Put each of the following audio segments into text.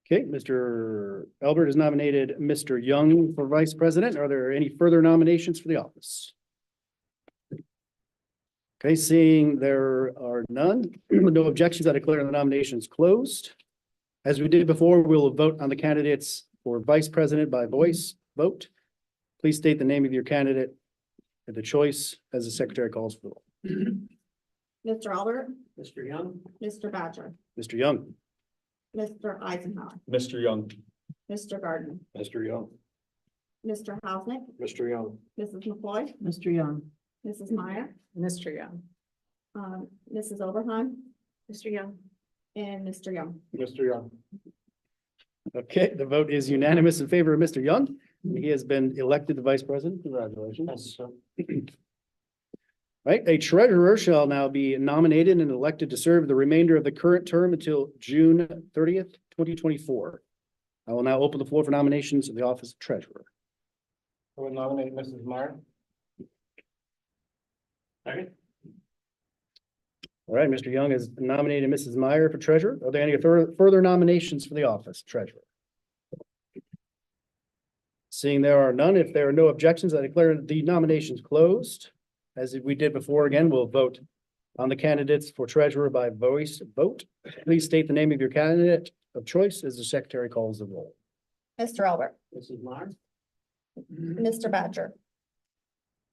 Okay, Mr. Albert has nominated Mr. Young for vice president. Are there any further nominations for the office? Okay, seeing there are none, no objections, I declare the nominations closed. As we did before, we'll vote on the candidates for vice president by voice vote. Please state the name of your candidate and the choice as the secretary calls for the roll. Mr. Albert, Mr. Young. Mr. Badger, Mr. Young. Mr. Eisenhower, Mr. Young. Mr. Gardner, Mr. Young. Mr. Hausnick, Mr. Young. Mrs. McCoy, Mr. Young. Mrs. Meyer, Mr. Young. Mrs. Oberheim, Mr. Young. and Mr. Young. Mr. Young. Okay, the vote is unanimous in favor of Mr. Young. He has been elected the vice president. Congratulations. Right, a treasurer shall now be nominated and elected to serve the remainder of the current term until June 30th, 2024. I will now open the floor for nominations of the office of treasurer. I would nominate Mrs. Meyer. Second. All right, Mr. Young has nominated Mrs. Meyer for treasurer. Are there any further nominations for the office of treasurer? Seeing there are none, if there are no objections, I declare the nominations closed. As we did before, again, we'll vote on the candidates for treasurer by voice vote. Please state the name of your candidate of choice as the secretary calls the roll. Mr. Albert, Mrs. Meyer. Mr. Badger,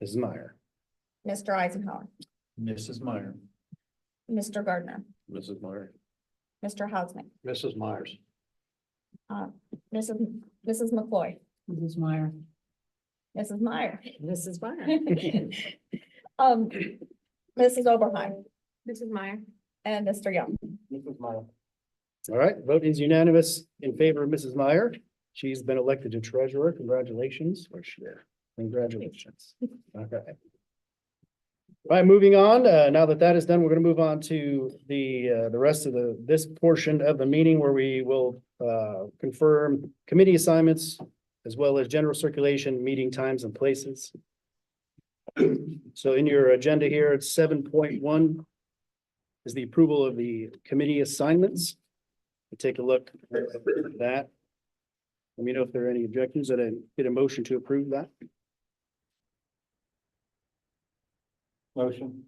Mrs. Meyer. Mr. Eisenhower, Mrs. Meyer. Mr. Gardner, Mrs. Meyer. Mr. Hausnick, Mrs. Myers. Mrs. McCoy, Mrs. Meyer. Mrs. Meyer, Mrs. Meyer. Mrs. Oberheim, Mrs. Meyer. and Mr. Young. Mrs. Meyer. All right, vote is unanimous in favor of Mrs. Meyer. She's been elected to treasurer. Congratulations. Where's she there? Congratulations. Okay. All right, moving on. Now that is done, we're going to move on to the rest of this portion of the meeting where we will confirm committee assignments as well as general circulation, meeting times and places. So in your agenda here, it's 7.1 is the approval of the committee assignments. We'll take a look at that. Let me know if there are any objections. That I get a motion to approve that. Motion.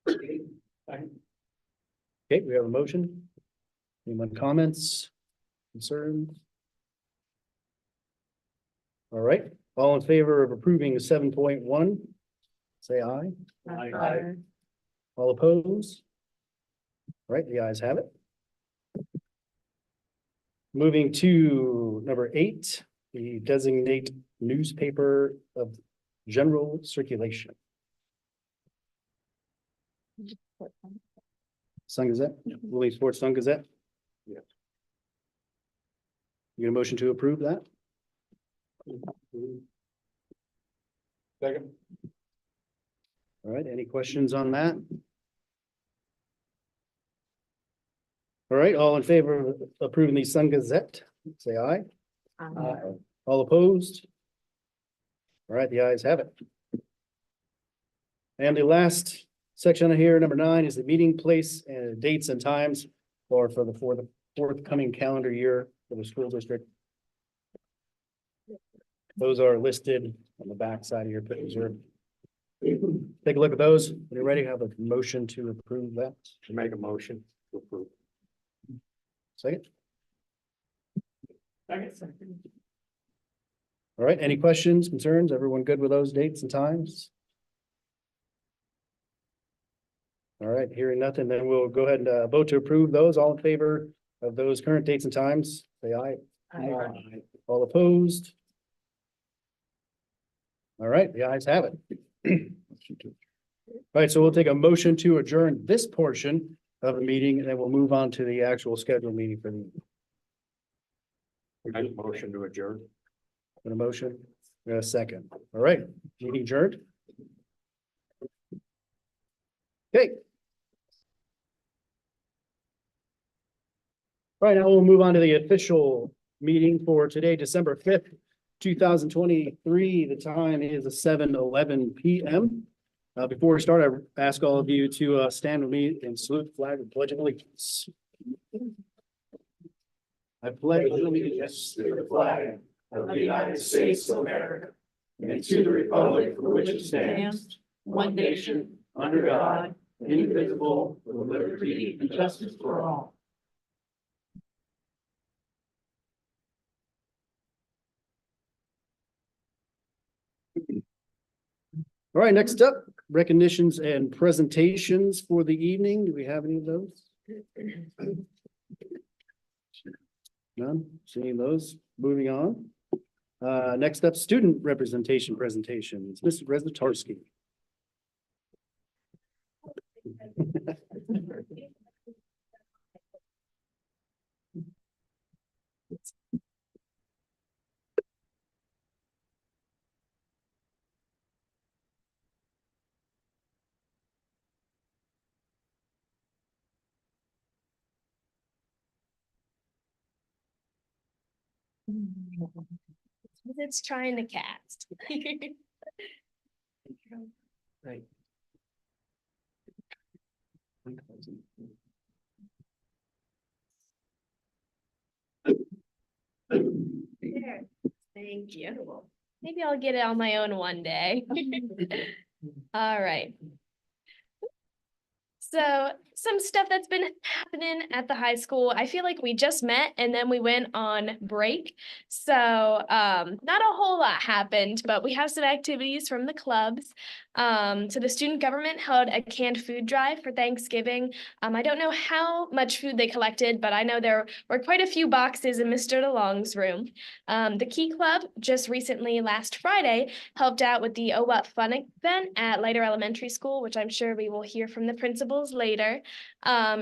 Okay, we have a motion. Anyone comments, concerns? All right, all in favor of approving 7.1, say aye. Aye. All opposed? All right, the ayes have it. Moving to number 8, the designate newspaper of general circulation. Sun Gazette, Willie Sports Sun Gazette. Yeah. You get a motion to approve that? Second. All right, any questions on that? All right, all in favor of approving the Sun Gazette, say aye. All opposed? All right, the ayes have it. And the last section of here, number 9, is the meeting place and dates and times for the forthcoming calendar year for the school district. Those are listed on the back side of your picture. Take a look at those. Are you ready to have a motion to approve that? To make a motion to approve. Second. Second. All right, any questions, concerns? Everyone good with those dates and times? All right, hearing nothing, then we'll go ahead and vote to approve those. All in favor of those current dates and times, say aye. Aye. All opposed? All right, the ayes have it. All right, so we'll take a motion to adjourn this portion of the meeting, and then we'll move on to the actual scheduled meeting for the. Make a motion to adjourn. A motion, we got a second. All right, meeting adjourned. Okay. All right, now we'll move on to the official meeting for today, December 5th, 2023. The time is 7:11 p.m. Before we start, I ask all of you to stand with me and salute the flag and pledge of allegiance. I pledge allegiance to the flag of the United States of America and to the republic for which it stands, one nation, under God, indivisible, with liberty and justice for all. All right, next up, recognitions and presentations for the evening. Do we have any of those? None, seeing those, moving on. Next up, student representation presentations, Mr. Resnitarski. It's trying to cast. Right. There. Thank you. Maybe I'll get it on my own one day. All right. So some stuff that's been happening at the high school. I feel like we just met and then we went on break. So not a whole lot happened, but we have some activities from the clubs. So the student government held a canned food drive for Thanksgiving. I don't know how much food they collected, but I know there were quite a few boxes in Mr. DeLong's room. The Key Club just recently, last Friday, helped out with the OWUT Fun event at Leiter Elementary School, which I'm sure we will hear from the principals later.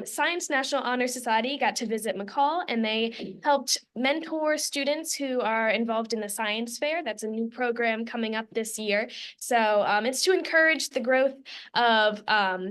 Science National Honor Society got to visit McCall, and they helped mentor students who are involved in the science fair. That's a new program coming up this year. So it's to encourage the growth of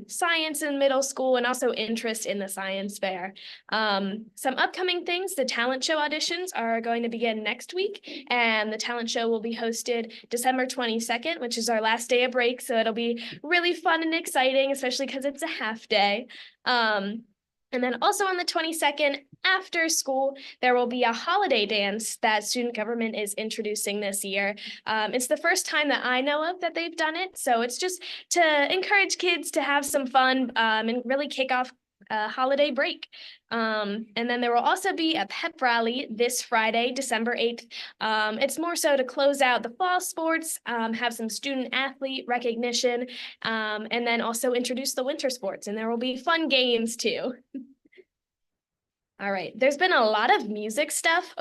science in middle school and also interest in the science fair. Some upcoming things, the talent show auditions are going to begin next week, and the talent show will be hosted December 22nd, which is our last day of break. So it'll be really fun and exciting, especially because it's a half day. And then also on the 22nd, after school, there will be a holiday dance that student government is introducing this year. It's the first time that I know of that they've done it. So it's just to encourage kids to have some fun and really kick off a holiday break. And then there will also be a pep rally this Friday, December 8th. It's more so to close out the fall sports, have some student athlete recognition, and then also introduce the winter sports. And there will be fun games too. All right, there's been a lot of music stuff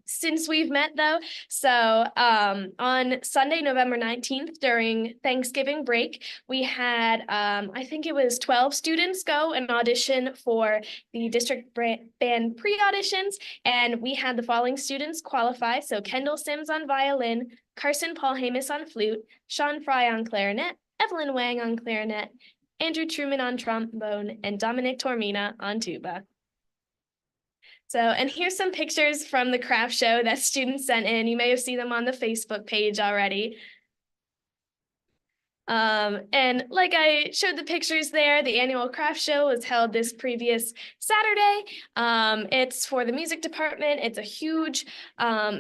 since we've met though. So on Sunday, November 19th, during Thanksgiving break, we had, I think it was 12 students go and audition for the district band pre-auditions. And we had the following students qualify. So Kendall Sims on violin, Carson Paul Hamus on flute, Sean Fry on clarinet, Evelyn Wang on clarinet, Andrew Truman on trombone, and Dominic Tormina on tuba. So, and here's some pictures from the craft show that students sent in. You may have seen them on the Facebook page already. And like I showed the pictures there, the annual craft show was held this previous Saturday. It's for the music department. It's a huge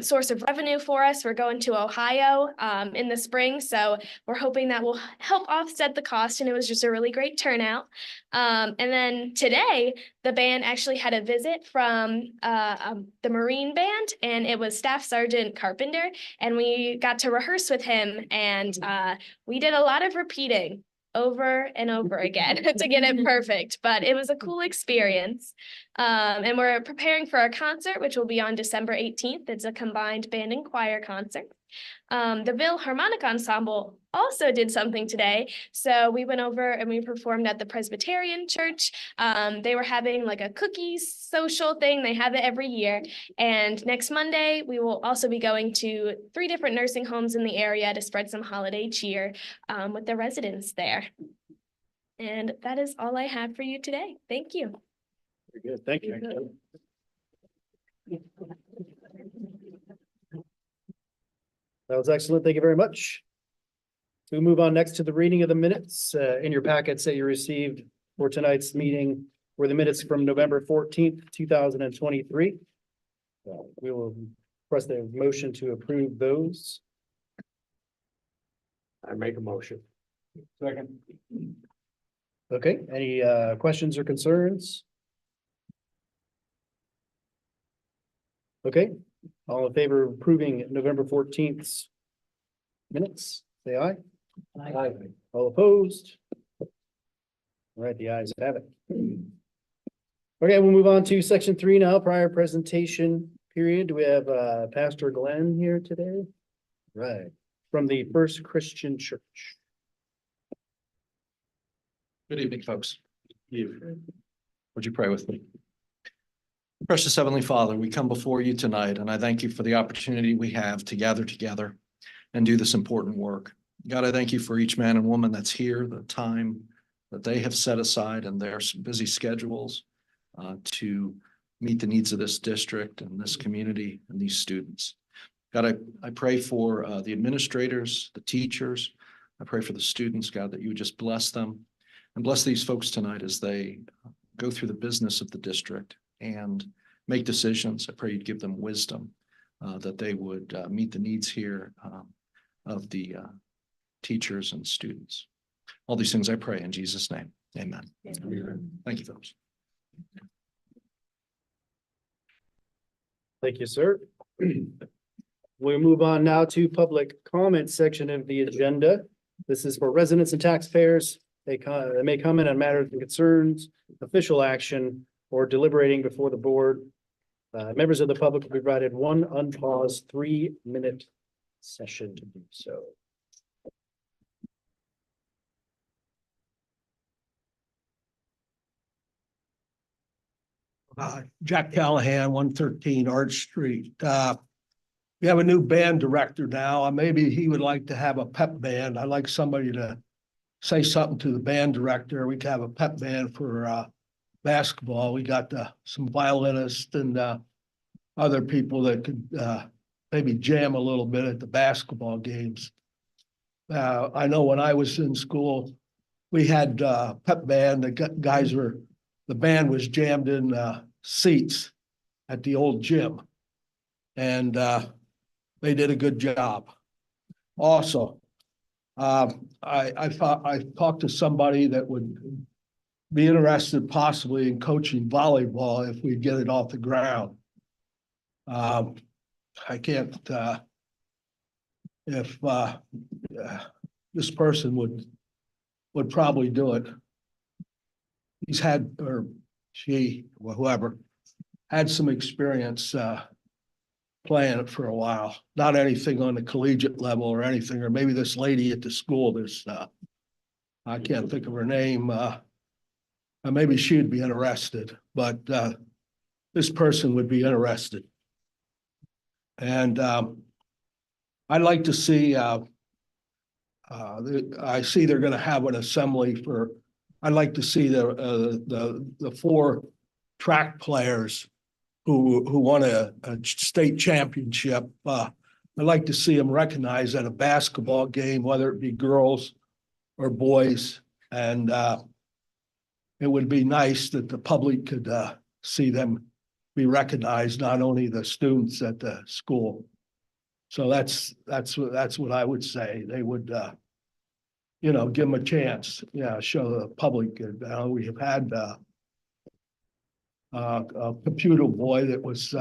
source of revenue for us. We're going to Ohio in the spring, so we're hoping that will help offset the cost, and it was just a really great turnout. And then today, the band actually had a visit from the Marine band, and it was Staff Sergeant Carpenter, and we got to rehearse with him, and we did a lot of repeating over and over again to get it perfect, but it was a cool experience. And we're preparing for our concert, which will be on December 18th. It's a combined band and choir concert. The Philharmonic Ensemble also did something today. So we went over and we performed at the Presbyterian Church. They were having like a cookies social thing. They have it every year. And next Monday, we will also be going to 3 different nursing homes in the area to spread some holiday cheer with the residents there. And that is all I have for you today. Thank you. Very good, thank you. That was excellent. Thank you very much. So we move on next to the reading of the minutes in your packets that you received for tonight's meeting were the minutes from November 14th, 2023. We will press the motion to approve those. I make a motion. Second. Okay, any questions or concerns? Okay, all in favor of approving November 14th minutes, say aye. Aye. All opposed? All right, the ayes have it. Okay, we'll move on to section 3 now, prior presentation period. Do we have Pastor Glenn here today? Right, from the First Christian Church. Good evening, folks. Would you pray with me? Precious Heavenly Father, we come before you tonight, and I thank you for the opportunity we have to gather together and do this important work. God, I thank you for each man and woman that's here, the time that they have set aside in their busy schedules to meet the needs of this district and this community and these students. God, I pray for the administrators, the teachers. I pray for the students, God, that you would just bless them and bless these folks tonight as they go through the business of the district and make decisions. I pray you'd give them wisdom, that they would meet the needs here of the teachers and students. All these things I pray in Jesus' name. Amen. Thank you, folks. Thank you, sir. We'll move on now to public comment section of the agenda. This is for residents and taxpayers. They may comment on matters and concerns, official action, or deliberating before the board. Members of the public will be provided one unpaused 3-minute session to do so. Jack Callahan, 113 Arch Street. We have a new band director now. Maybe he would like to have a pep band. I'd like somebody to say something to the band director. We could have a pep band for basketball. We got some violinists and other people that could maybe jam a little bit at the basketball games. I know when I was in school, we had pep band. The band was jammed in seats at the old gym, and they did a good job. Also, I talked to somebody that would be interested possibly in coaching volleyball if we get it off the ground. I can't, if this person would probably do it. He's had, or she, or whoever, had some experience playing it for a while. Not anything on the collegiate level or anything, or maybe this lady at the school, I can't think of her name. Maybe she'd be interested, but this person would be interested. And I'd like to see, I see they're going to have an assembly for, I'd like to see the 4 track players who won a state championship. I'd like to see them recognized at a basketball game, whether it be girls or boys. And it would be nice that the public could see them be recognized, not only the students at the school. So that's what I would say. They would, give them a chance. Yeah, show the public. We have had a computer boy that was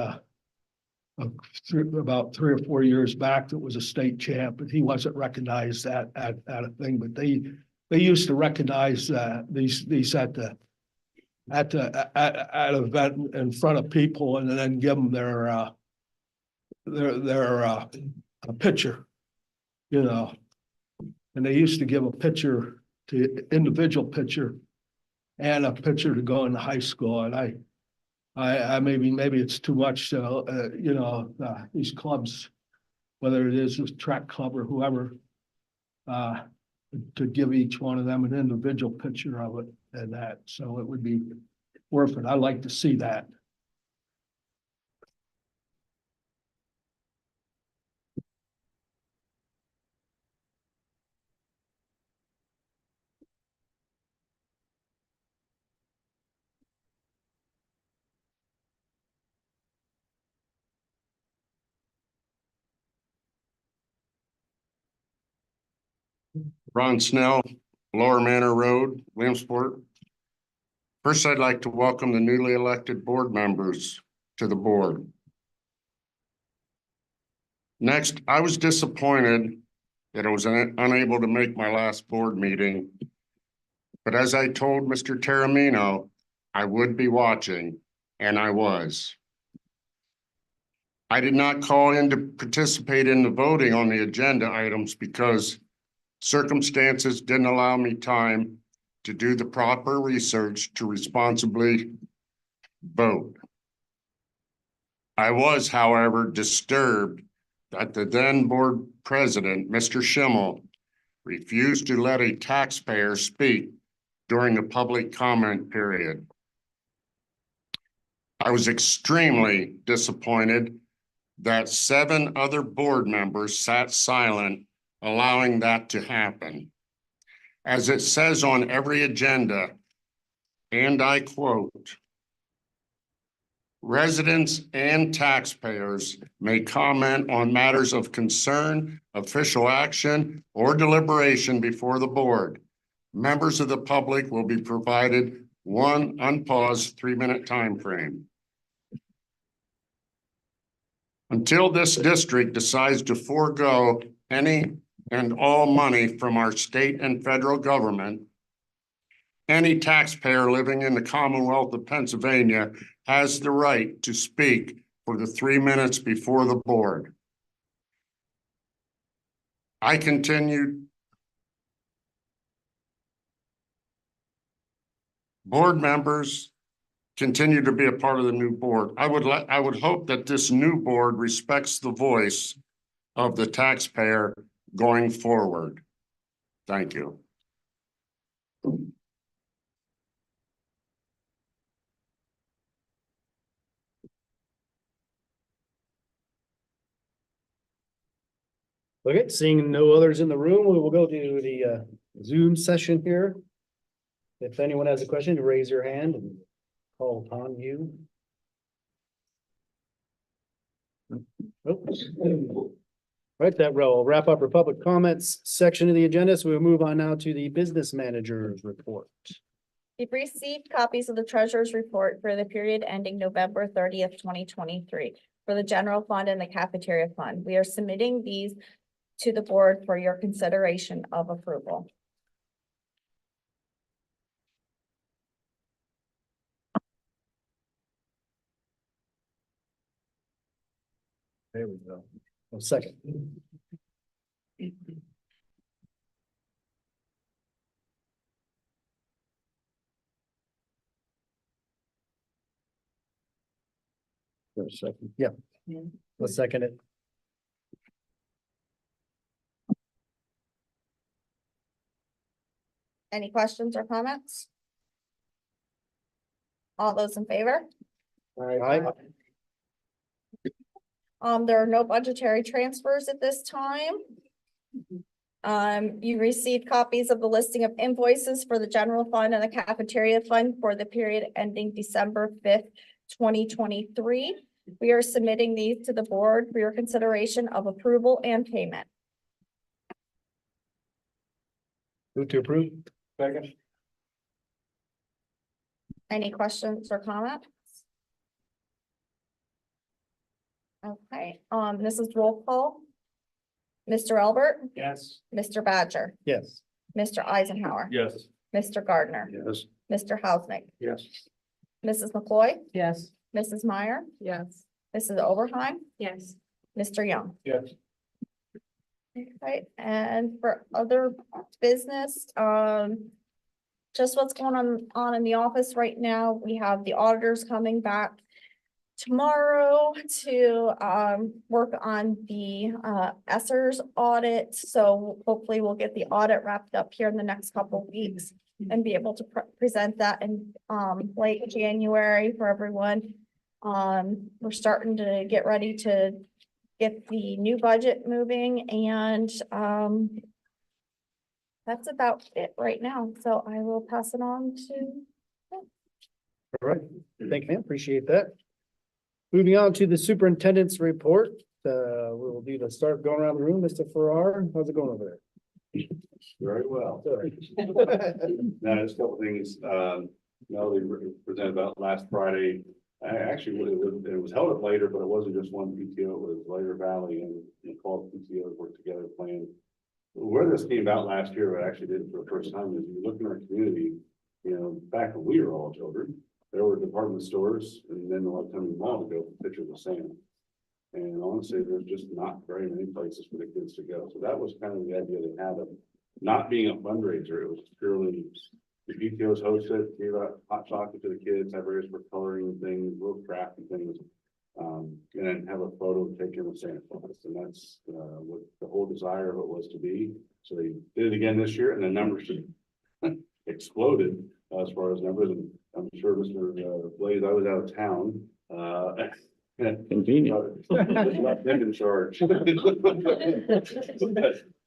about 3 or 4 years back that was a state champ, but he wasn't recognized at a thing. But they used to recognize these at an event in front of people, and then give them their a picture, and they used to give a picture to individual picture and a picture to go into high school. And I maybe it's too much, these clubs, whether it is this track club or whoever, to give each one of them an individual picture of it and that. So it would be worth it. I'd like to see that. Ron Snell, Lower Manor Road, Williamsport. First, I'd like to welcome the newly elected board members to the board. Next, I was disappointed that I was unable to make my last board meeting. But as I told Mr. Taramino, I would be watching, and I was. I did not call in to participate in the voting on the agenda items because circumstances didn't allow me time to do the proper research to responsibly vote. I was, however, disturbed that the then board president, Mr. Schimmel, refused to let a taxpayer speak during the public comment period. I was extremely disappointed that 7 other board members sat silent, allowing that to happen. As it says on every agenda, and I quote, residents and taxpayers may comment on matters of concern, official action, or deliberation before the board. Members of the public will be provided one unpaused 3-minute time frame. Until this district decides to forego any and all money from our state and federal government, any taxpayer living in the Commonwealth of Pennsylvania has the right to speak for the 3 minutes before the board. I continued. Board members continue to be a part of the new board. I would hope that this new board respects the voice of the taxpayer going forward. Thank you. Okay, seeing no others in the room, we will go to the Zoom session here. If anyone has a question, raise your hand and call upon you. Oops. Right, that will wrap up our public comments section of the agenda. So we'll move on now to the business manager's report. You've received copies of the treasurer's report for the period ending November 30th, 2023 for the general fund and the cafeteria fund. We are submitting these to the board for your consideration of approval. There we go. A second. For a second. Yeah. Let's second it. Any questions or comments? All those in favor? Aye. There are no budgetary transfers at this time. You received copies of the listing of invoices for the general fund and the cafeteria fund for the period ending December 5th, 2023. We are submitting these to the board for your consideration of approval and payment. Move to approve. Second. Any questions or comments? Okay, this is roll call. Mr. Albert, Yes. Mr. Badger, Yes. Mr. Eisenhower, Yes. Mr. Gardner, Yes. Mr. Hausnick, Yes. Mrs. McCloy, Yes. Mrs. Meyer, Yes. Mrs. Oberheim, Yes. Mr. Young. Yes. Okay, and for other business, just what's going on in the office right now, we have the auditors coming back tomorrow to work on the Esser's audit. So hopefully we'll get the audit wrapped up here in the next couple of weeks and be able to present that in late January for everyone. We're starting to get ready to get the new budget moving, and that's about it right now. So I will pass it on to. All right. Thank you, ma'am. Appreciate that. Moving on to the superintendent's report. We will do the start going around the room. Mr. Farrar, how's it going over there? Very well. Now, just a couple things, Melody presented about last Friday. Actually, it was held up later, but it wasn't just one PTO, it was Later Valley and 12 PTOs worked together playing. Where this came out last year, I actually did it for the first time, is you look in our community, back when we were all children, there were department stores, and then a lot of times the mall to go for pictures of Santa. And honestly, there's just not very many places for the kids to go. So that was kind of the idea they had of not being a fundraiser. It was purely the PTOs host it, gave out hot chocolate to the kids, have areas for coloring things, little crafty things. And then have a photo taken with Santa Claus. And that's what the whole desire of it was to be. So they did it again this year, and the numbers just exploded as far as numbers. And I'm sure Mr. Blaze, I was out of town. Convenient. Left them in charge.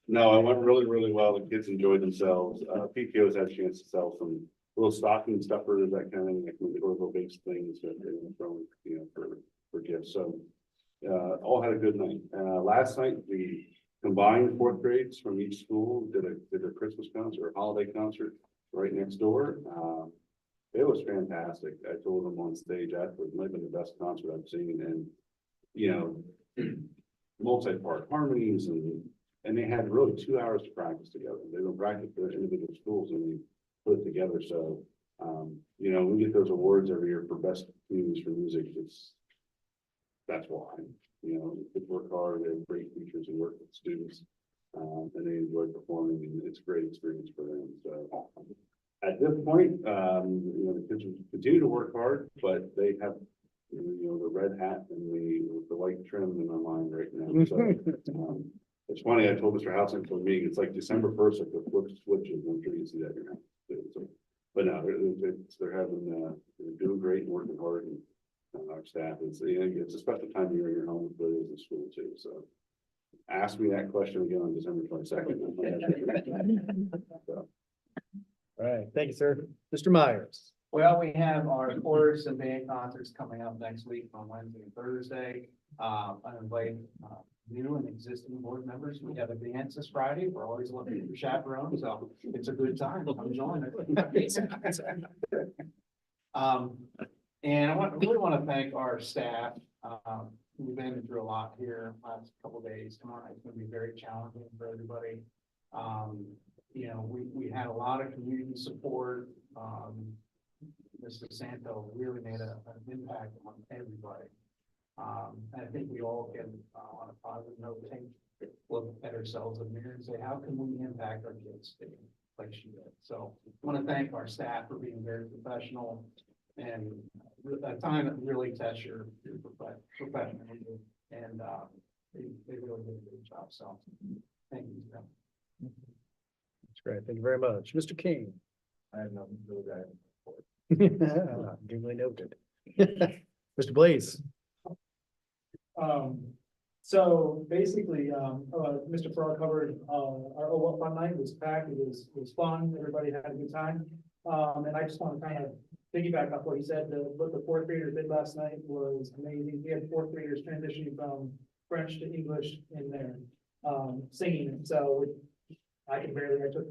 No, it went really, really well. The kids enjoyed themselves. PTOs had a chance to sell some little stocking stuffers, that kind of thing, like little based things that they were throwing, for gifts. So all had a good night. Last night, the combined fourth grades from each school did a Christmas concert, holiday concert right next door. It was fantastic. I told them on stage afterwards, it might have been the best concert I've seen, and multi-part harmonies, and they had really 2 hours to practice together. They don't practice their individual schools, and they put it together. So we get those awards every year for best communities for music. That's why, kids work hard, they have great teachers and work with students, and they enjoy performing, and it's a great experience for them. So at this point, the kids will continue to work hard, but they have, the red hat and the white trim in their mind right now. So it's funny, I told Mr. House for a meeting, it's like December 1st, like the flip switches. I'm sure you see that in your house too. So, but no, they're doing great and working hard, and our staff is, it's a special time of year in your home, but it is in school too. So ask me that question again on December 22nd. So. All right, thank you, sir. Mr. Myers. Well, we have our chorus and band concerts coming up next week on Wednesday and Thursday. I invite new and existing board members. We have a dance this Friday. We're always looking for chaperones, so it's a good time. Come join us. And I really want to thank our staff. We've been through a lot here last couple of days. Tomorrow night's going to be very challenging for everybody. We had a lot of community support. Mr. Santo really made an impact on everybody. And I think we all can, on a positive note, look at ourselves in the mirror and say, how can we impact our kids like she did? So I want to thank our staff for being very professional and a time that really tests your professionalism. And they really did a good job. So thank you. That's great. Thank you very much. Mr. King. I have nothing to do with that. Duly noted. Mr. Blaze. So basically, Mr. Farrar covered, our OWUP fun night was packed. It was fun. Everybody had a good time. And I just want to kind of piggyback off what he said. What the fourth graders did last night was amazing. We had fourth graders transitioning from French to English in there, singing. So I took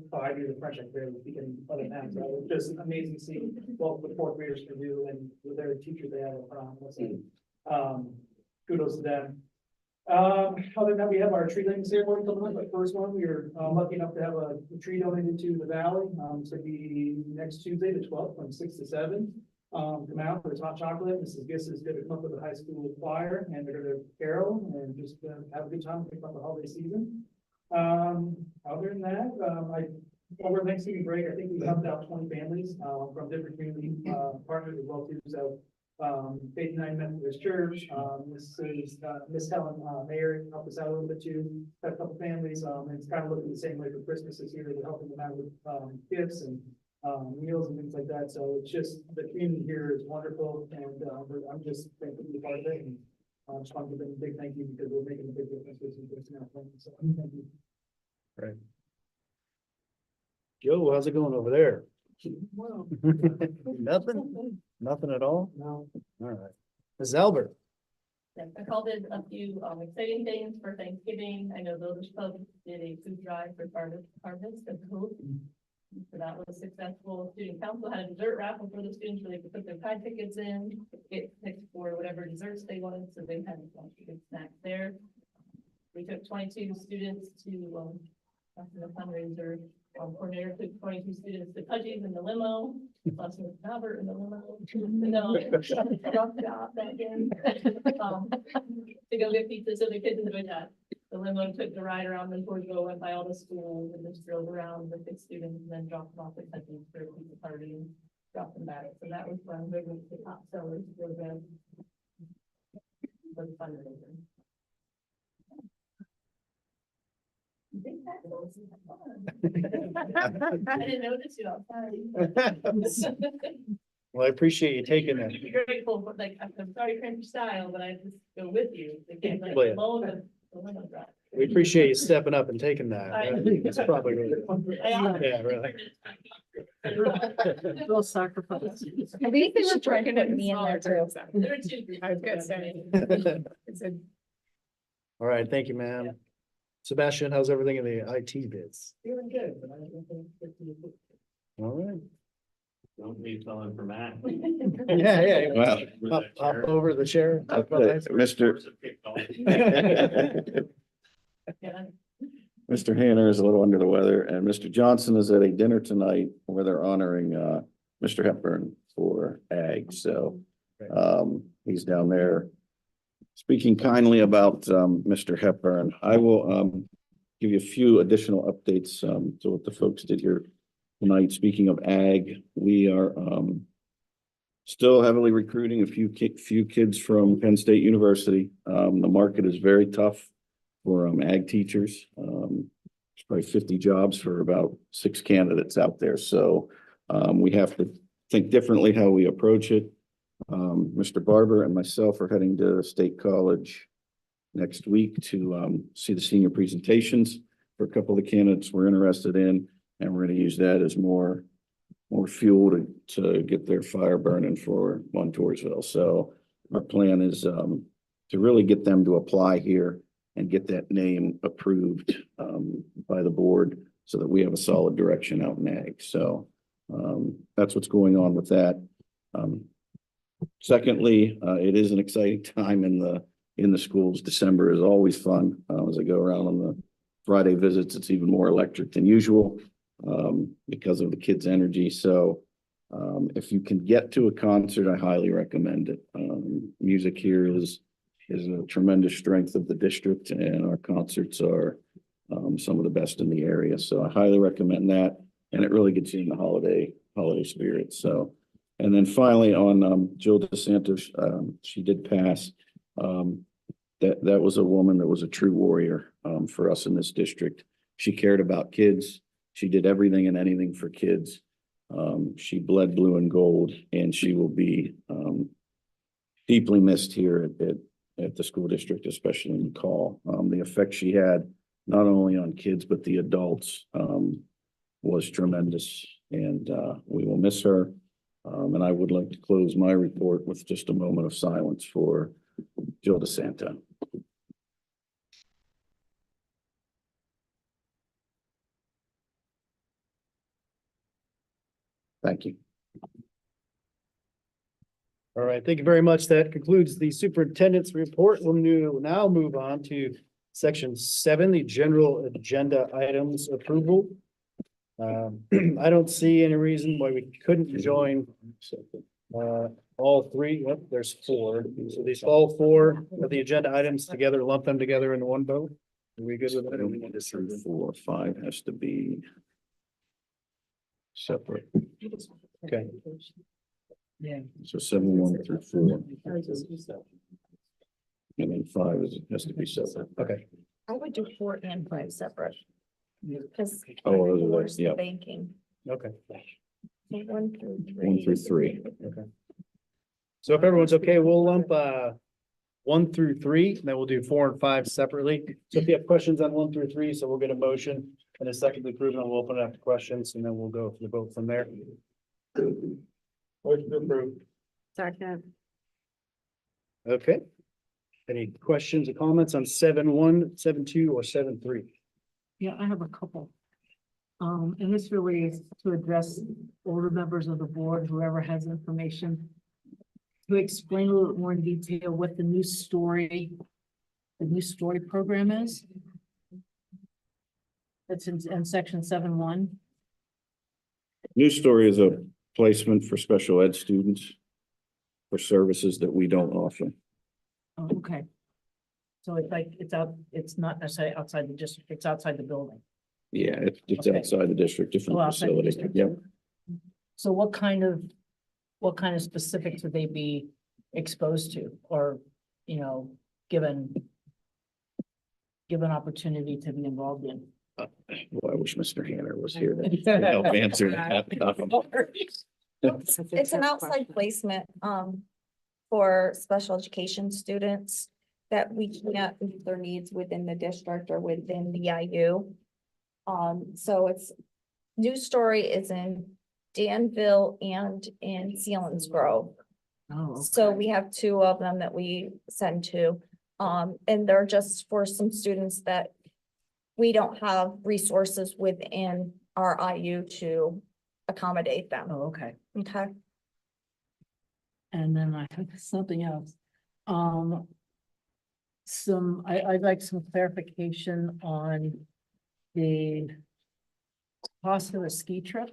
5 years of French, I could barely speak any other than that. So it was just amazing to see what the fourth graders can do and with their teachers they have around. Kudos to them. Other than that, we have our tree lighting ceremony coming up. The first one, we are lucky enough to have a tree donated to the valley. So it'll be next Tuesday, the 12th, from 6 to 7. Come out for the hot chocolate. Mrs. Giss is going to come up with the high school choir, and they're going to carol and just have a good time, pick up the holiday season. Other than that, over Thanksgiving break, I think we helped out 20 families from different community partners as well too. So Faith United Methodist Church, Miss Helen Mayer helped us out a little bit too. Got a couple families, and it's kind of looking the same way for Christmas this year. They're helping them out with gifts and meals and things like that. So it's just the community here is wonderful, and I'm just thankful to be part of it. And I just want to give them a big thank you because we're making a big difference with this now. So thank you. Right. Joe, how's it going over there? Well, Nothing? Nothing at all? no. All right. Ms. Albert. I called in a few exciting things for Thanksgiving. I know Village Pub did a food drive for harvest of hope. So that was successful. Student council had a dessert raffle for the students where they could put their pie tickets in, get picked for whatever desserts they wanted, so they had a bunch of good snacks there. We took 22 students to after the fundraiser. Coordinator took 22 students to Pudgy's in the limo, plus Miss Albert in the limo. No, rough job back in. To go get pizza, so the kids enjoyed that. The limo took the ride around Montorville, went by all the schools and just drove around with the students and then dropped them off at Pudgy's for a pizza party and dropped them back. So that was fun. They were the top sellers for the fundraiser. I think that was fun. I didn't notice you outside. Well, I appreciate you taking that. Be grateful, but like, I'm sorry for your style, but I just go with you. They can't like Well, yeah. alone and the limo drive. We appreciate you stepping up and taking that. I- I think It's probably really. Yeah, really. Little sacrifice. I think they were trying to put me in there too. There were two. I was gonna say. All right, thank you, ma'am. Sebastian, how's everything in the IT bits? Feeling good, but I don't think. All right. Don't need telling for Matt. Yeah. Wow. Hop over the chair. talk about that. Mr. Yeah. Mr. Hanner is a little under the weather, and Mr. Johnson is at a dinner tonight where they're honoring Mr. Hepburn for ag, so he's down there speaking kindly about Mr. Hepburn. I will give you a few additional updates to what the folks did here tonight. Speaking of ag, we are still heavily recruiting a few kids from Penn State University. The market is very tough for ag teachers. There's probably 50 jobs for about 6 candidates out there. So we have to think differently how we approach it. Mr. Barber and myself are heading to State College next week to see the senior presentations for a couple of the candidates we're interested in. And we're going to use that as more fuel to get their fire burning for Montoursville. So our plan is to really get them to apply here and get that name approved by the board so that we have a solid direction out in ag. So that's what's going on with that. Secondly, it is an exciting time in the schools. December is always fun. As I go around on the Friday visits, it's even more electric than usual because of the kids' energy. So if you can get to a concert, I highly recommend it. Music here is a tremendous strength of the district, and our concerts are some of the best in the area. So I highly recommend that, and it really gets you in the holiday spirit. So, and then finally on Jill DeSantis, she did pass. That was a woman that was a true warrior for us in this district. She cared about kids. She did everything and anything for kids. She bled blue and gold, and she will be deeply missed here at the school district, especially in McCall. The effect she had not only on kids, but the adults was tremendous, and we will miss her. And I would like to close my report with just a moment of silence for Jill DeSanta. Thank you. All right, thank you very much. That concludes the superintendent's report. We'll now move on to section 7, the general agenda items approval. I don't see any reason why we couldn't join all 3. Yep, there's 4. So these all 4 of the agenda items together, lump them together into one vote. Are we good with that? 3, 4, 5 has to be separate. Okay. So 7, 1 through 4. And then 5 has to be separate. Okay. I would do 4 and 5 separate. Because Oh, four's the yeah. banking. Okay. So 1 through 3. 1 through 3. Okay. So if everyone's okay, we'll lump 1 through 3, and then we'll do 4 and 5 separately. So if you have questions on 1 through 3, so we'll get a motion and a second to approve, and we'll open it up to questions, and then we'll go for the vote from there. Motion to approve. Second. Okay. Any questions or comments on 7.1, 7.2, or 7.3? Yeah, I have a couple. And this really is to address older members of the board, whoever has information. To explain a little bit more in detail what the new story program is. That's in section 7.1. New Story is a placement for special ed students for services that we don't offer. Oh, okay. So it's like, it's not necessarily outside the district, it's outside the building. Yeah, it's Okay. outside the district, different Oh, outside the facility. district. Yep. So what kind of specifics would they be exposed to or, given opportunity to be involved in? Well, I wish Mr. Hanner was here to help answer that. It's an outside placement, for special education students that we can't meet their needs within the district or within the IU. So it's, New Story is in Danville and in Sealands Grove. Oh, So we have two of them that we send to, and they're just for some students that we don't have resources within our IU to accommodate them. oh, okay. Okay. And then I have something else. I'd like some clarification on the cost of a ski trip.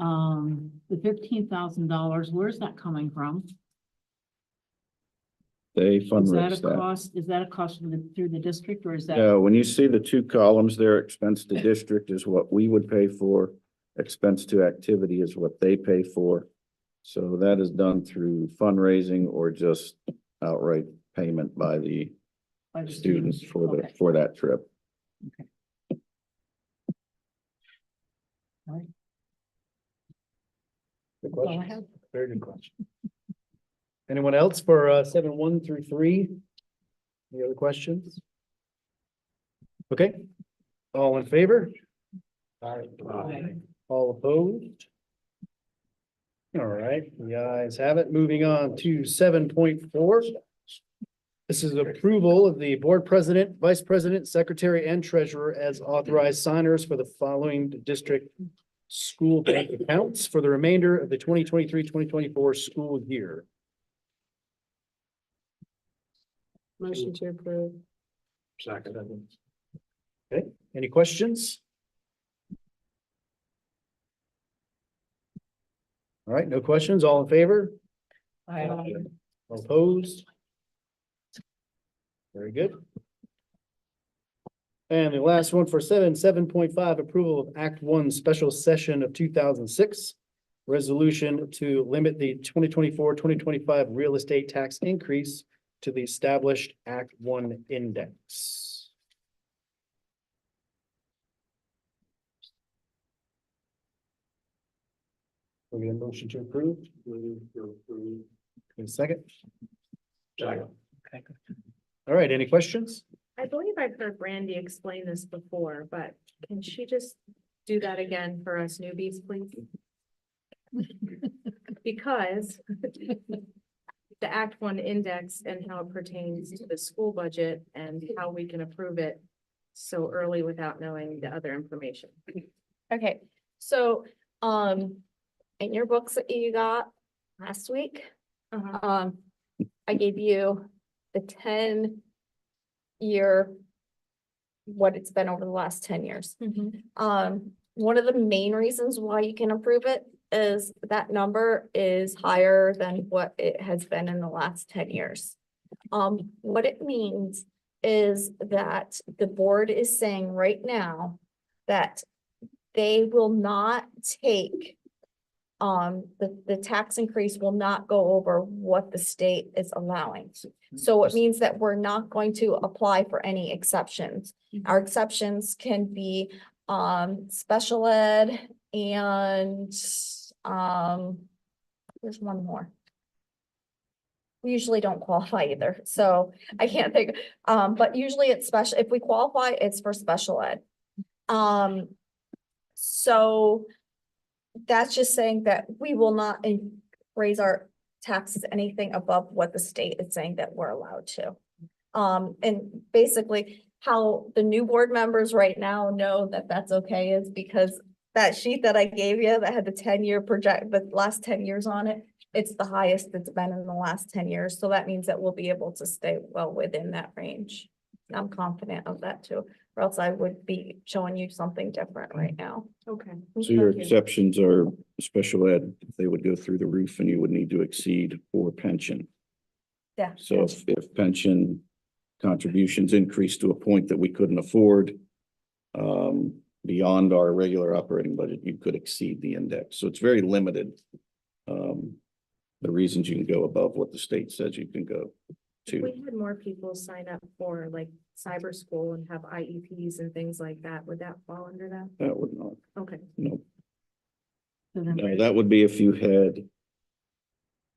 The $15,000, where's that coming from? They Is that fundraise a that. cost, through the district or is that? Yeah, when you see the two columns there, expense to district is what we would pay for. Expense to activity is what they pay for. So that is done through fundraising or just outright payment by the by the students for the, Okay. for that trip. All right. Good all I question. have. Very good question. Anyone else for 7.1 through 3? Any other questions? Okay, all in favor? All opposed? All right, the ayes have it. Moving on to 7.4. This is approval of the board president, vice president, secretary, and treasurer as authorized signers for the following district school bank accounts for the remainder of the 2023-2024 school year. Motion to approve. Second. Okay, any questions? All right, no questions, all in favor? All opposed? Very good. And the last one for 7.5, approval of Act 1 Special Session of 2006. Resolution to limit the 2024-2025 real estate tax increase to the established Act 1 index. We get a motion to approve? In a second? Second. Okay. All right, any questions? I believe I've heard Brandy explain this before, but can she just do that again for us newbies, please? Because the Act 1 index and how it pertains to the school budget and how we can approve it so early without knowing the other information. Okay, so, in your books that you got last week, I gave you the 10-year, what it's been over the last 10 years. One of the main reasons why you can approve it is that number is higher than what it has been in the last 10 years. What it means is that the board is saying right now that they will not take the tax increase will not go over what the state is allowing. So it means that we're not going to apply for any exceptions. Our exceptions can be special ed and there's one more. We usually don't qualify either, so I can't think, but usually it's special, if we qualify, it's for special ed. So that's just saying that we will not raise our taxes anything above what the state is saying that we're allowed to. And basically how the new board members right now know that that's okay is because that sheet that I gave you that had the 10-year project, the last 10 years on it, it's the highest it's been in the last 10 years. So that means that we'll be able to stay well within that range. I'm confident of that too, or else I would be showing you something different right now. Okay. So your Thank you. exceptions are special ed, they would go through the roof and you would need to exceed for pension. Yeah. So if pension contributions increase to a point that we couldn't afford, beyond our regular operating budget, you could exceed the index. So it's very limited. The reasons you can go above what the state says you can go If to. we had more people sign up for like cyber school and have IEPs and things like that, would that fall under that? That would not, Okay. no, So then no, that would be if you had.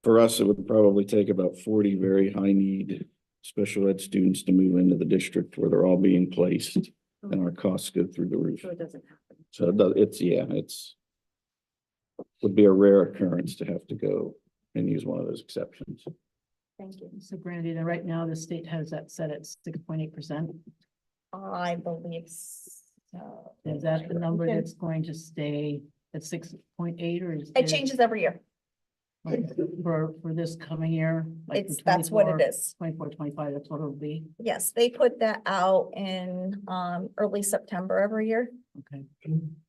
For us, it would probably take about 40 very high need special ed students to move into the district where they're all being placed and our costs go through the roof. So it doesn't happen. So it does, it's would be a rare occurrence to have to go and use one of those exceptions. Thank you. So Brandy, then right now the state has that set at 6.8%. I believe so. Is that the number that's going to stay at 6.8 or is It changes every year. for this coming year? Like for That's what it 24, is. 24, 25, that's what it'll be. Yes, they put that out in early September every year. Okay.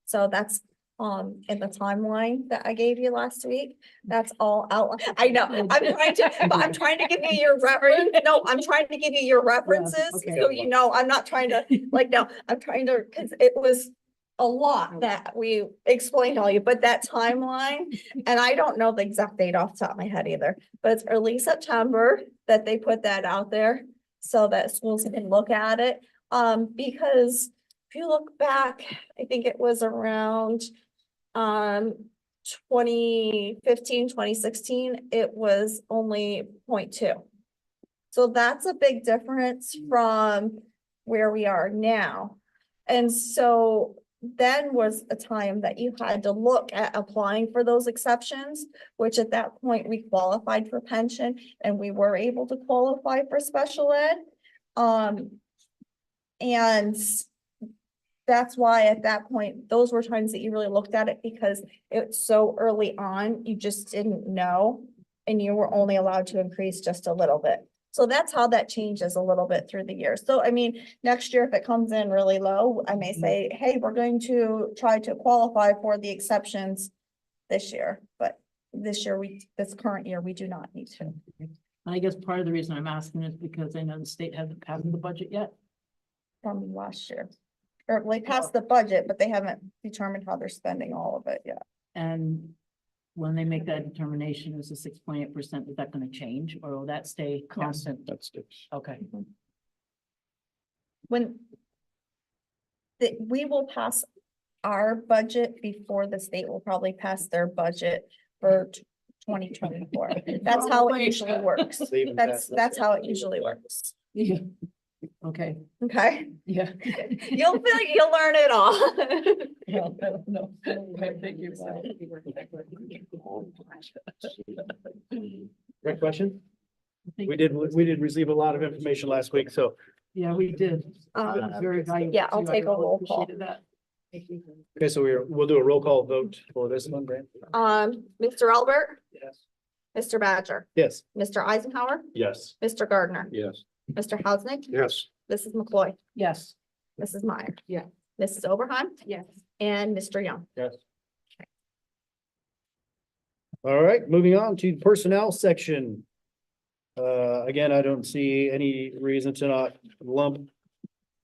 So that's in the timeline that I gave you last week. That's all out. I know, I'm trying to give you your reference. No, I'm trying to give you your references. okay. So you know, I'm not trying to, like, no, I'm trying to, because it was a lot that we explained all you, but that timeline, and I don't know the exact date off the top of my head either, but it's early September that they put that out there so that schools can look at it. Because if you look back, I think it was around 2015, 2016, it was only 0.2. So that's a big difference from where we are now. And so then was a time that you had to look at applying for those exceptions, which at that point we qualified for pension and we were able to qualify for special ed. And that's why at that point, those were times that you really looked at it because it's so early on, you just didn't know. And you were only allowed to increase just a little bit. So that's how that changes a little bit through the year. So I mean, next year, if it comes in really low, I may say, hey, we're going to try to qualify for the exceptions this year. But this current year, we do not need to. I guess part of the reason I'm asking is because I know the state hasn't passed the budget yet. From last year. Or they passed the budget, but they haven't determined how they're spending all of it yet. And when they make that determination, is the 6.8%, is that going to change or will that stay constant? That sticks. Okay. We will pass our budget before the state will probably pass their budget for 2024. That's how it usually works. They even passed that. That's how it usually works. Yeah. Okay, Okay, yeah. you'll learn it all. Well, I don't know. Thank you. Great question. We did receive a lot of information last week, so Yeah, we did. Very valuable. yeah, I'll too. I take a really roll call. appreciated that. okay, so we'll do a roll call vote for this one, Brand. Mr. Albert, Yes. Mr. Badger, Yes. Mr. Eisenhower, Yes. Mr. Gardner, Yes. Mr. Hausnick, Yes. Mrs. McCoy, Yes. Mrs. Meyer. Yeah. Mrs. Oberheim Yes. and Mr. Young. Yes. All right, moving on to personnel section. Again, I don't see any reason to not lump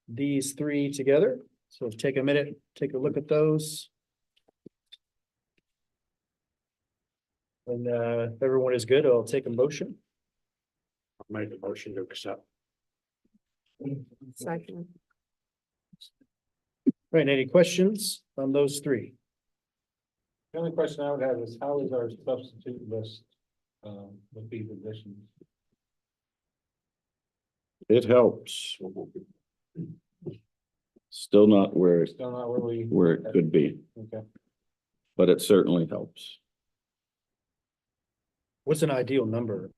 these three together. So take a minute, take a look at those. And if everyone is good, I'll take a motion. I'll make a motion to accept. Second. Right, any questions on those three? The only question I would have is how is our substitute list, with these additions? It helps. Still not where Still not where it could be, okay. but it certainly helps. What's an ideal number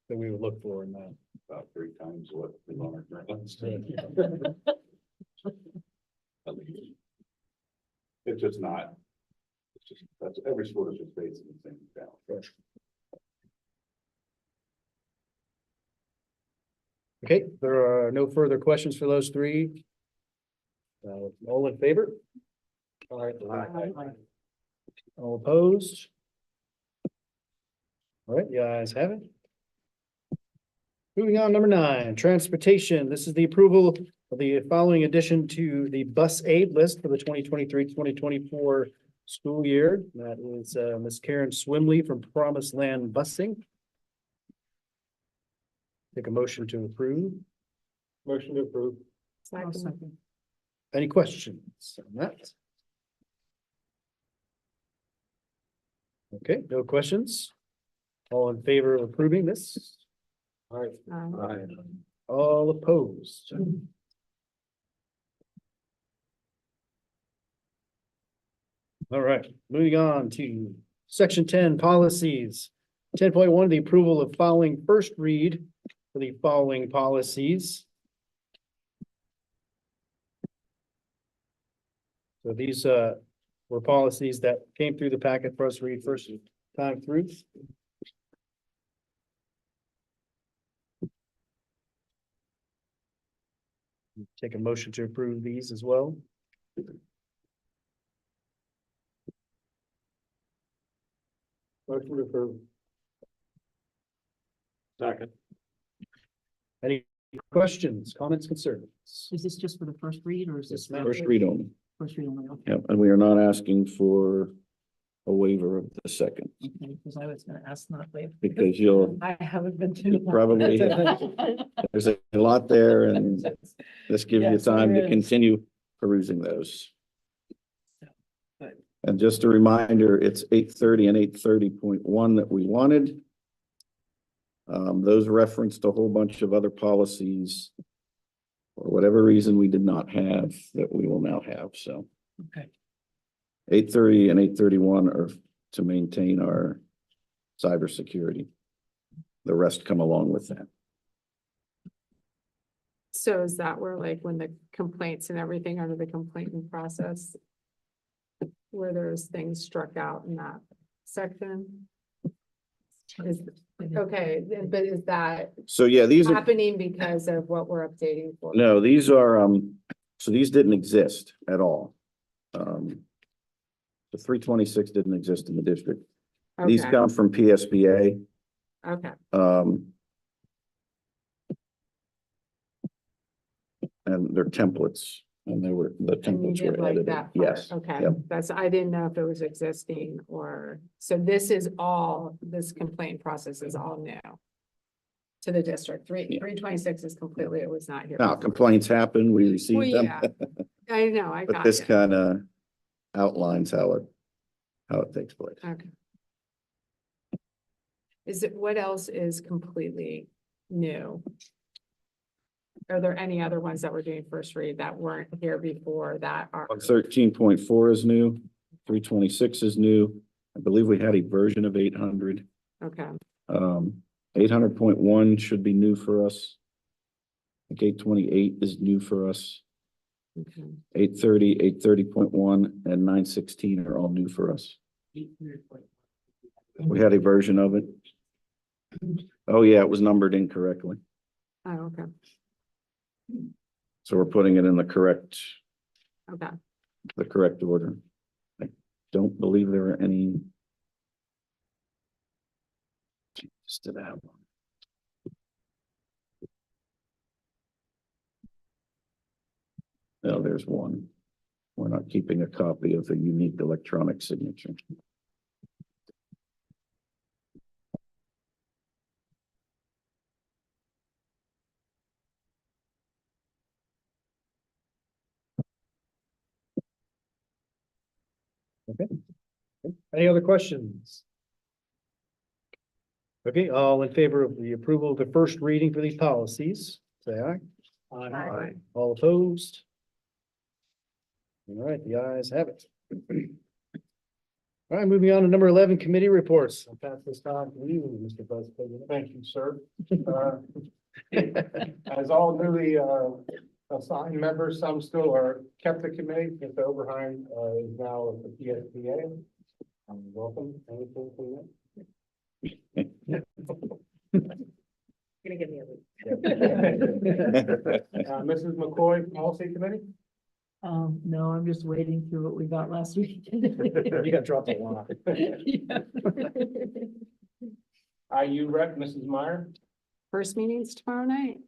that we would look for in that? About 3 times what is on our current list. It's just not. It's just, that's, every school is just facing the same challenge. Okay, there are no further questions for those three. All in favor? All right. All opposed? All right, the ayes have it. Moving on, number 9, transportation. This is the approval of the following addition to the bus aid list for the 2023-2024 school year. That is Ms. Karen Swimley from Promised Land Busing. Take a motion to approve. Motion to approve. I'll second. Any questions on that? Okay, no questions. All in favor of approving this? All right. All opposed? All right, moving on to section 10 policies. 10.1, the approval of following first read for the following policies. So these were policies that came through the packet for us to read first time through. Take a motion to approve these as well. Motion to approve. Second. Any questions, comments, concerns? Is this just for the first read or is this? Yes, ma'am. First read only. First read only, okay. Yep, and we are not asking for a waiver of the second, Okay, because I was gonna ask not waive. because you'll I haven't been to. probably, there's a lot there, and this gives you Yes, time there to is. continue perusing those. Good. And just a reminder, it's 8:30 and 8:30.1 that we wanted. Those referenced a whole bunch of other policies for whatever reason we did not have that we will now have, so. Okay. 8:30 and 8:31 are to maintain our cybersecurity. The rest come along with that. So is that where like when the complaints and everything under the complaint process? Where there's things struck out in that section? Is, okay, but is that So yeah, these are, happening because of what we're updating for? no, these are, so these didn't exist at all. The 326 didn't exist in the district. These Okay, come from PSBA. okay, And they're templates, and the and you templates did were like edited. that part, Yes. okay, Yep. that's, I didn't know if it was existing or, so this is all, this complaint process is all new. To the district, Yeah. 326 is completely, it was not here. Now, before. complaints happen, we Well, receive them. yeah, I know, I But got this you, kind of outlines how it takes place. okay. Is it, what else is completely new? Are there any other ones that we're doing first read that weren't here before that are? 13.4 is new, 326 is new. I believe we had a version of 800. Okay, 800.1 should be new for us. I think 828 is new for us. okay, 830, 830.1, and 916 are all new for us. We had a version of it. Oh, yeah, it was numbered incorrectly. oh, okay, So we're putting it in the correct okay. order. I don't believe there are any changes to that one. No, there's one. We're not keeping a copy of the unique electronic signature. Any other questions? Okay, all in favor of the approval of the first reading for these policies, say aye. Aye. All opposed? All right, the ayes have it. All right, moving on to number 11, committee reports. I'll pass this on to you, Mr. Vice President. Thank you, sir. As all newly assigned members, some still are kept the committee. Mr. Oberheim is now at the PSBA. Welcome. Anything from you? Gonna give me a Mrs. McCoy, Policy Committee? No, I'm just wading through what we got last week. You got dropped a lot. Yeah. IU Rep, Mrs. Meyer? First meeting's tomorrow night.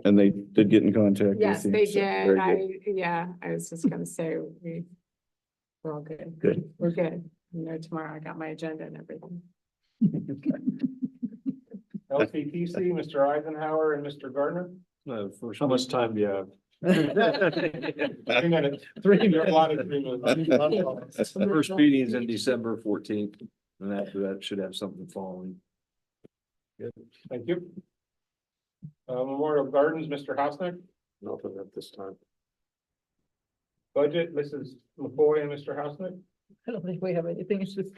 And they did get in contact with Yes, you, they so very did. I was just gonna say, we're all good. Good. We're good. Tomorrow I got my agenda and everything. LCPC, Mr. Eisenhower and Mr. Gardner? How much time do you have? 3 minutes. 3 You're minutes. allotted 3 minutes. First meeting's in December 14th, and after that should have something following. Thank you. Memorial Gardens, Mr. Hausnick. Nothing at this time. Budget, Mrs. McCoy and Mr. Hausnick. I don't think we have anything. It's just.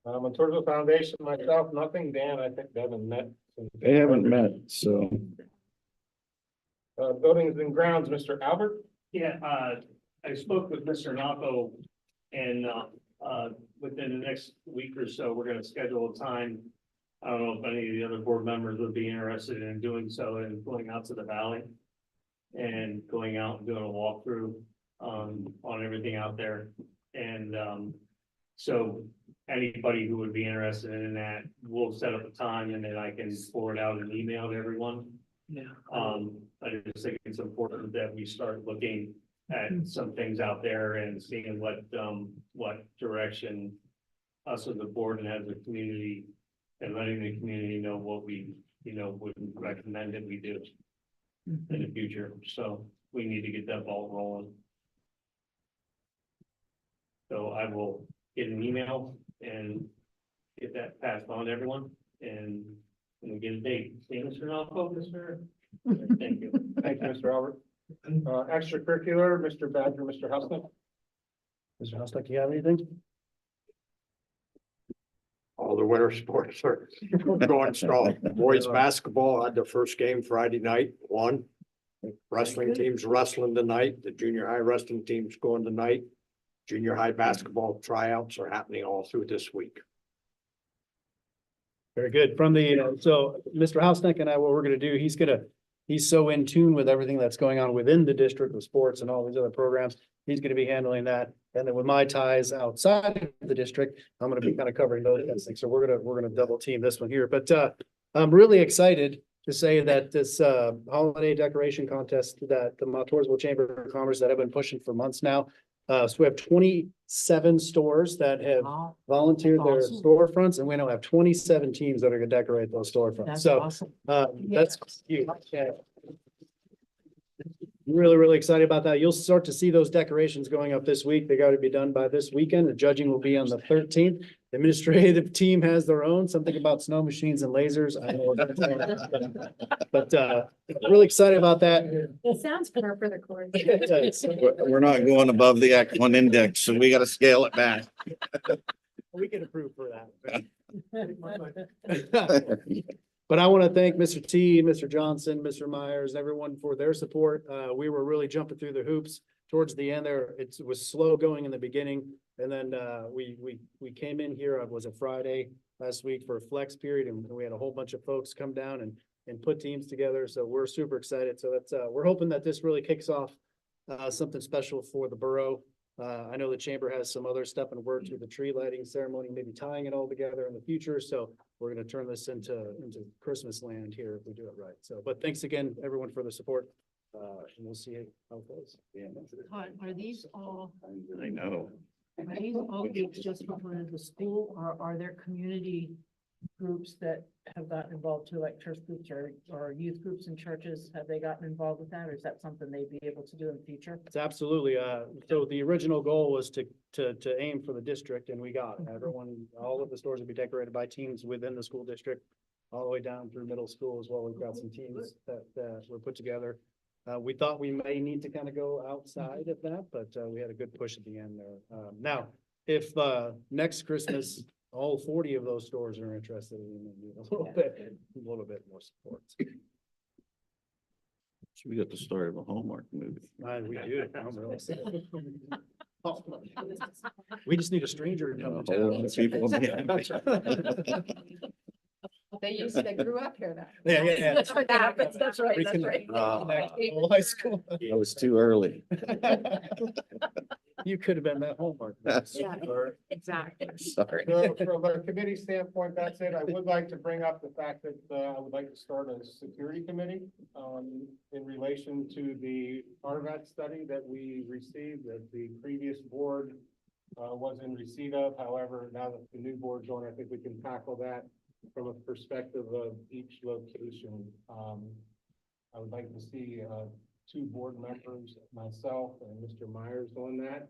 Montourville Foundation, myself, nothing. Dan, I think they haven't met. They haven't met, so. Buildings and grounds, Mr. Albert. Yeah, I spoke with Mr. Napo and, within the next week or so, we're gonna schedule a time. I don't know if any of the other board members would be interested in doing so and going out to the valley. And going out and doing a walkthrough, on everything out there. And, so anybody who would be interested in that, we'll set up a time and then I can forward out an email to everyone. Yeah. I just think it's important that we start looking at some things out there and seeing what direction us as a board and as a community and letting the community know what we, would recommend that we do in the future. So we need to get that ball rolling. So I will get an email and get that passed on to everyone and we get a date. See, Mr. Nalco, Mr. Thank you. Thank you, Mr. Albert. Extracurricular, Mr. Badger, Mr. Hausnick. Mr. Hostek, you have anything? All the winter sports are going strong. Boys basketball had their first game Friday night, won. Wrestling team's wrestling tonight. The junior high wrestling team's going tonight. Junior high basketball tryouts are happening all through this week. Very good. From the, so Mr. Hausnick and I, what we're gonna do, he's so in tune with everything that's going on within the district with sports and all these other programs. He's gonna be handling that. And then with my ties outside of the district, I'm gonna be kind of covering those things. So we're gonna double team this one here, but I'm really excited to say that this holiday decoration contest that the Montoursville Chamber of Commerce that I've been pushing for months now. So we have 27 stores that have Wow, volunteered their Awesome. storefronts, and we now have 27 teams that are gonna decorate those storefronts. that's So awesome. that's huge. Yeah. Really, really excited about that. You'll start to see those decorations going up this week. They got to be done by this weekend. The judging will be on the 13th. The administrative team has their own, something about snow machines and lasers. I know. But really excited about that. It sounds fair for the court. We're not going above the Act 1 index, so we gotta scale it back. We can approve for that. But I want to thank Mr. T, Mr. Johnson, Mr. Myers, everyone for their support. We were really jumping through the hoops towards the end there. It was slow going in the beginning. And then we came in here, it was a Friday last week for a flex period, and we had a whole bunch of folks come down and put teams together. So we're super excited. So that's we're hoping that this really kicks off something special for the borough. I know the chamber has some other stuff in works with the tree lighting ceremony, maybe tying it all together in the future. So we're going to turn this into Christmas land here if we do it right. So, but thanks again, everyone, for the support. And we'll see how it goes. Yeah. Are these all, I know. are these all groups just from the school, or are there community groups that have gotten involved too, like church groups or youth groups in churches? Have they gotten involved with that, or is that something they'd be able to do in the future? It's absolutely, so the original goal was to aim for the district, and we got it. Everyone, all of the stores would be decorated by teams within the school district, all the way down through middle school as well. We've got some teams that were put together. We thought we may need to kind of go outside of that, but we had a good push at the end there. Now, if next Christmas, all 40 of those stores are interested in a little bit more support. So we got the start of a Hallmark movie. We do. I'm really excited. We just need a stranger to come to A whole lot town. of people. They grew up here then. Yeah. That's right, that's right, We that's can- right. Whole high school. That was too early. You could have been that Hallmark. Yeah. Exactly. Sorry. So from a committee standpoint, that's it. I would like to bring up the fact that I would like to start a security committee in relation to the RVAT study that we received that the previous board was in receipt of. However, now that the new board's on, I think we can tackle that from a perspective of each location. I would like to see 2 board members, myself and Mr. Myers on that.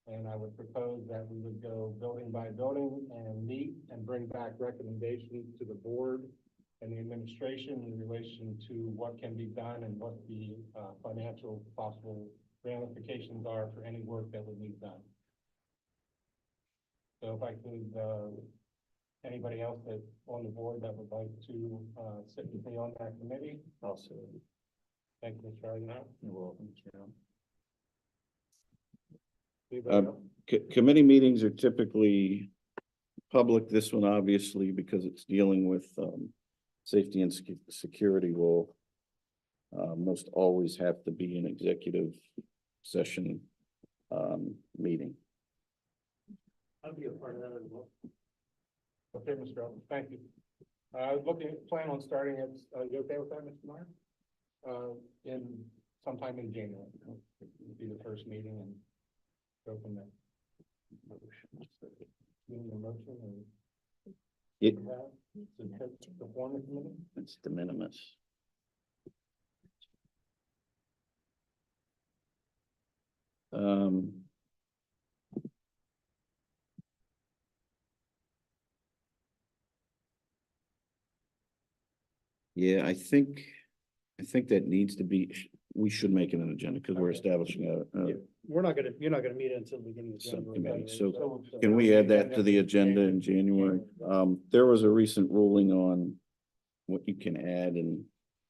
And I would propose that we would go building by building and meet and bring back recommendations to the board and the administration in relation to what can be done and what the financial possible ramifications are for any work that would need done. So if I could, anybody else that on the board that would like to sit with me on that committee? Also. Thank you, Mr. Arnott. You're welcome, Chairman. Committee meetings are typically public. This one, obviously, because it's dealing with safety and security will most always have to be an executive session meeting. I'll be a part of that as well. Okay, Mr. Elton, thank you. Plan on starting it, you okay with that, Mr. Meyer? In sometime in January, would be the first meeting and go from there. You need a motion or? It, The form of the committee? it's de minimis. Yeah, I think that needs to be, we should make it an agenda because we're establishing a You're not gonna meet until the beginning of January. subcommittee. So can we add that to the agenda in January? There was a recent ruling on what you can add and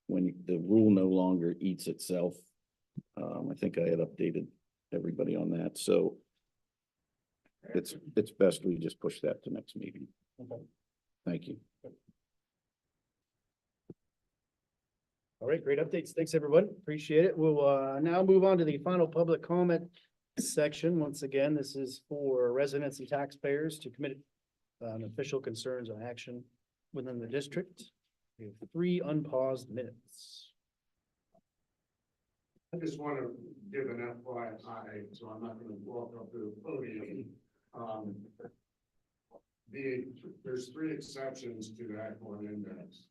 when the rule no longer eats itself. I think I had updated everybody on that, so it's best we just push that to next meeting. Okay. Thank you. All right, great updates. Thanks, everyone. Appreciate it. We'll now move on to the final public comment section. Once again, this is for residents and taxpayers to commit official concerns on action within the district. We have 3 unpaused minutes. I just want to give an FYI, so I'm not going to walk up to the podium. There's 3 exceptions to that one index.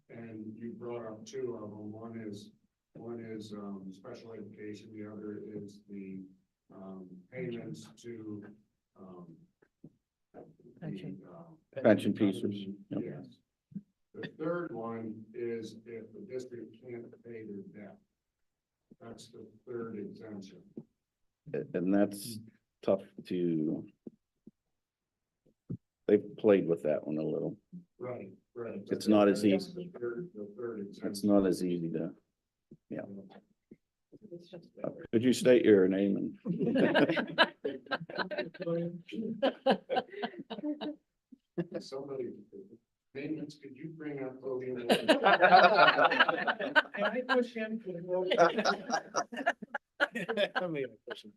And you brought up 2 of them. One is special education. The other is the payments to Pension pieces. Yep. Yes. The third one is if the district can't pay their debt. That's the third exemption. And that's tough to, they've played with that one a little. Right. It's not as easy. The third exemption. It's not as easy to, yeah. Could you state your name and? Somebody, maintenance, could you bring up podium? I push him to the vote. I made a question.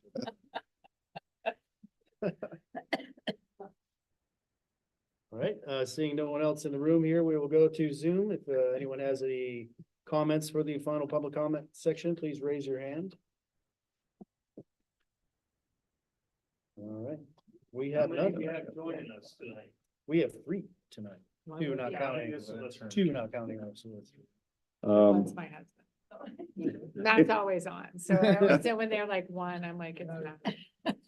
All right, seeing no one else in the room here, we will go to Zoom. If anyone has any comments for the final public comment section, please raise your hand. All right, we have none. You have joining us tonight. We have 3 tonight. 2 not counting. Yes, that's right. 2 not counting us. So that's 3. That's my husband. That's always on. So I always say when they're like 1, I'm like, it's not.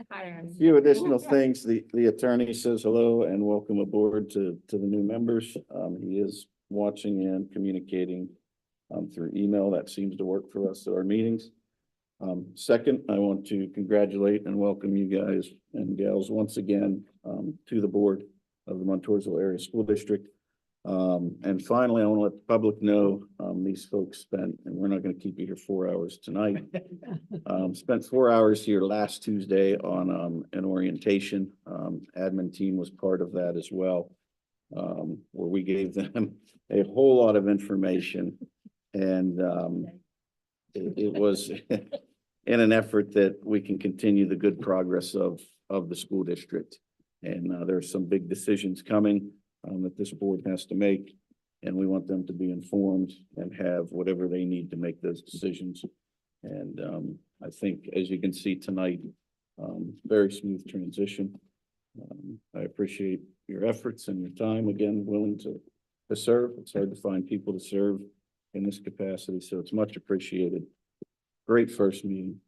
I don't know. Few additional things. The attorney says hello and welcome aboard to the new members. He is watching and communicating through email. That seems to work for us at our meetings. Second, I want to congratulate and welcome you guys and gals once again to the board of the Montoursville Area School District. And finally, I want to let the public know these folks spent, and we're not going to keep you here 4 hours tonight. Spent 4 hours here last Tuesday on an orientation. Admin team was part of that as well, where we gave them a whole lot of information. And it was in an effort that we can continue the good progress of the school district. And there's some big decisions coming that this board has to make, and we want them to be informed and have whatever they need to make those decisions. And I think, as you can see tonight, very smooth transition. I appreciate your efforts and your time, again, willing to serve. It's hard to find people to serve in this capacity, so it's much appreciated. Great first meeting.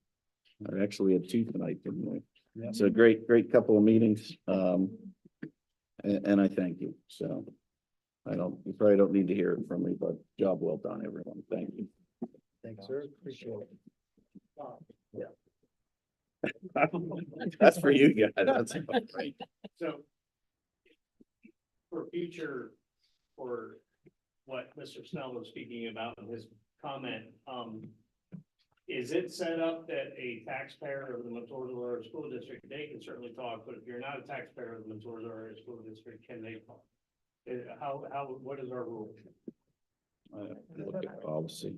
I actually had two tonight, didn't we? Yeah. So great couple of meetings. And I thank you. So you probably don't need to hear it from me, but job well done, everyone. Thank you. Thanks, sir. Appreciate it. That's for you guys. That's about right. So for future, for what Mr. Snell was speaking about in his comment, is it set up that a taxpayer of the Montoursville Area School District, they can certainly talk, but if you're not a taxpayer of the Montoursville Area School District, can they talk? What is our rule? Look at policy.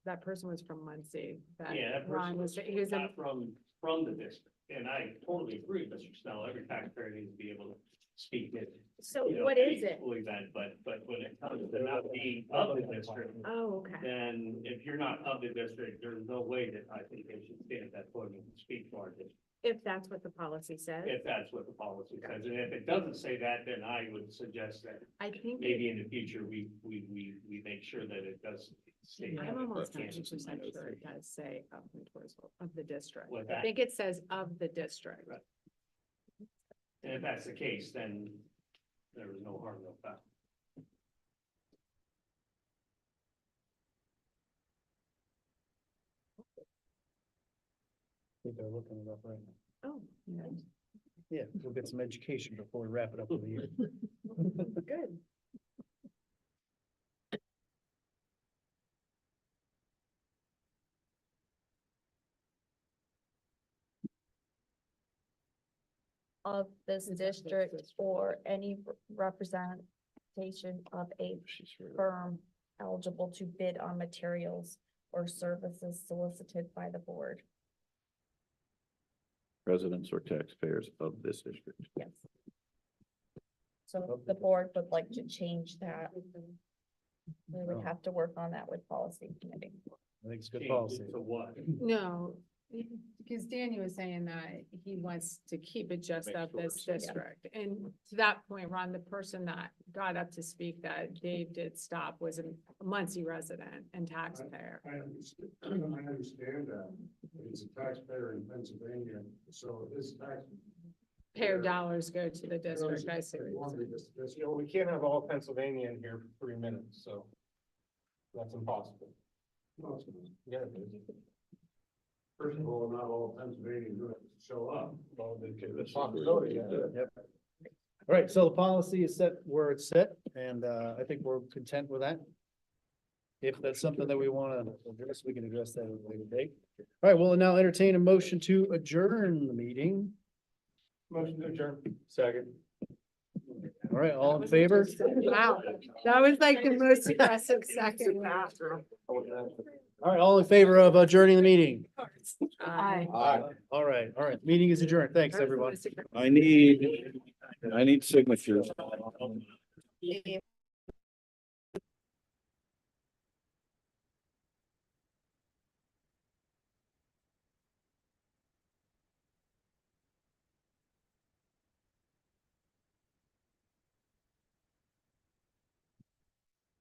That person was from Muncie. Yeah, that Ron person he was in, not from the district, and I totally agree, Mr. Snell, every taxpayer needs to be able to speak it. So You know, what is it? equally that, but when it comes to not being of the district, Oh, okay. then if you're not of the district, there's no way that I think they should stand at that podium and speak for our district. If that's what the policy says. If that's what the policy says, and if it doesn't say that, then I would suggest that I think maybe in the future, we make sure that it does state. I'm that it almost can't 90% just- sure it does say of Montoursville, of the district. What's I that? think it says of the district. Right. And if that's the case, then there was no harm, no foul. I think they're looking it up right now. Oh, Yeah, we'll get some education before we wrap it up for the year. good. Of this district or any representation of a firm eligible to bid on materials or services solicited by the board. Residents or taxpayers of this district. Yes. So if the board would like to change that, we would have to work on that with policy committee. I think it's good policy. So what? No, because Danny was saying that he wants to keep it just Make of sure this it's- yeah. district. And to that point, Ron, the person that got up to speak that Dave did stop was a Muncie resident and taxpayer. I understand that. It's a taxpayer in Pennsylvania, so this tax. Pair dollars go to the district, I see. You know, we can't have all Pennsylvania in here for 3 minutes, so that's impossible. Yeah, it is. First of all, not all Pennsylvanians are going to show up. Well, the possibility, yeah. Yep. All right, so the policy is set where it's set, and I think we're content with that. If that's something that we want to address, we can address that at a later date. All right, we'll now entertain a motion to adjourn the meeting. Motion to adjourn. Second. All right, all in favor? Wow, that was like the most impressive second. All right, all in favor of adjourning the meeting? Aye. All right, meeting is adjourned. Thanks, everyone. I need signatures.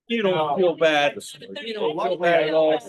You don't feel bad. You don't feel bad at all.